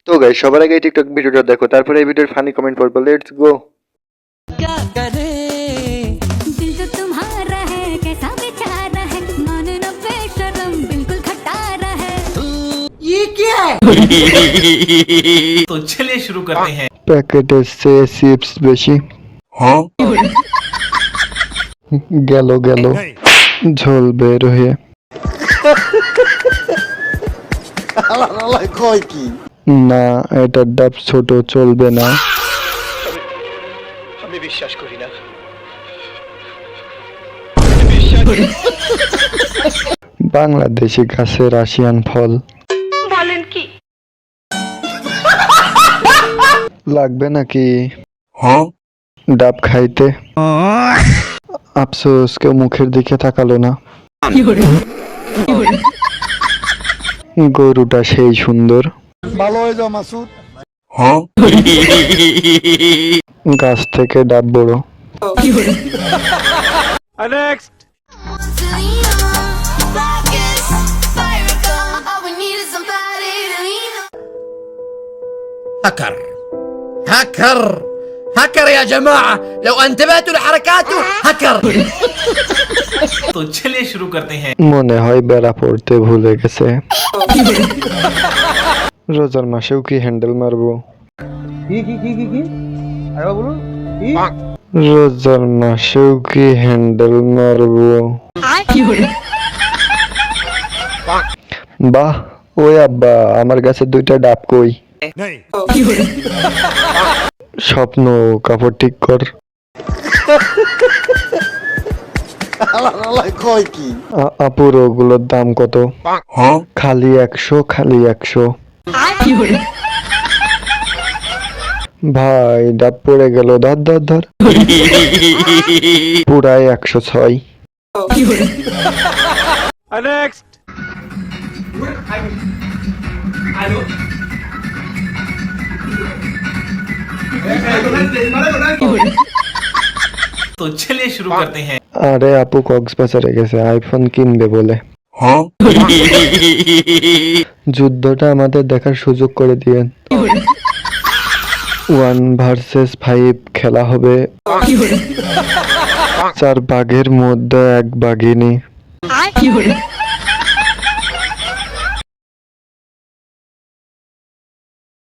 তো গাইস সবার আগে এই টিকটক ভিডিওটা দেখো, তারপরে এই ভিডিওর ফানি কমেন্ট পড়বো। Let's go. क्या करे दिल तो तुम्हारा है, कैसा बेचारा है, मान लो बेशरम बिल्कुल खटारा है। ये क्या है तो चलिए शुरू करते हैं। প্যাকেটের চেয়ে চিপস বেশি। হ্যাঁ গেল গেল ঝোল বের হয়ে। না এটার ডাব ছোট, চলবে না। আমি বিশ্বাস করি না। বাংলাদেশি গাছে রাশিয়ান ফল বলেন কি? লাগবে নাকি? হ্যাঁ ডাব খাইতে। আফসোস কেউ মুখের দিকে তাকালো না। গরুটা সেই সুন্দর। ভালো হয়ে যাও মাসুদ। হ্যাঁ গাছ থেকে ডাব বড়। নেক্সট هكر هكر هكر يا جماعة لو انتبهتوا لحركاته هكر तो चलिए शुरू करते हैं। মনে হয় বেড়া পড়তে ভুলে গেছে। রোজার মাসেও কি হ্যান্ডেল মারবো? রোজার মাসেও কি হ্যান্ডেল মারবো? বাহ ওই আব্বা আমার কাছে দুইটা ডাব কই? স্বপ্ন কাপড় ঠিক কর। আপুর ওগুলোর দাম কত? খালি 100 খালি 100। ভাই ডাব পড়ে গেল, ধর ধর ধর। পুরাই 106। নেক্সট तो चलिए शुरू करते हैं। আরে আপু কক্সবাজারে গেছে আইফোন কিনবে বলে। যুদ্ধটা আমাদের দেখার সুযোগ করে দিয়েন। 1 ভার্সেস 5 খেলা হবে। 4 বাঘের মধ্যে 1 বাঘিনী।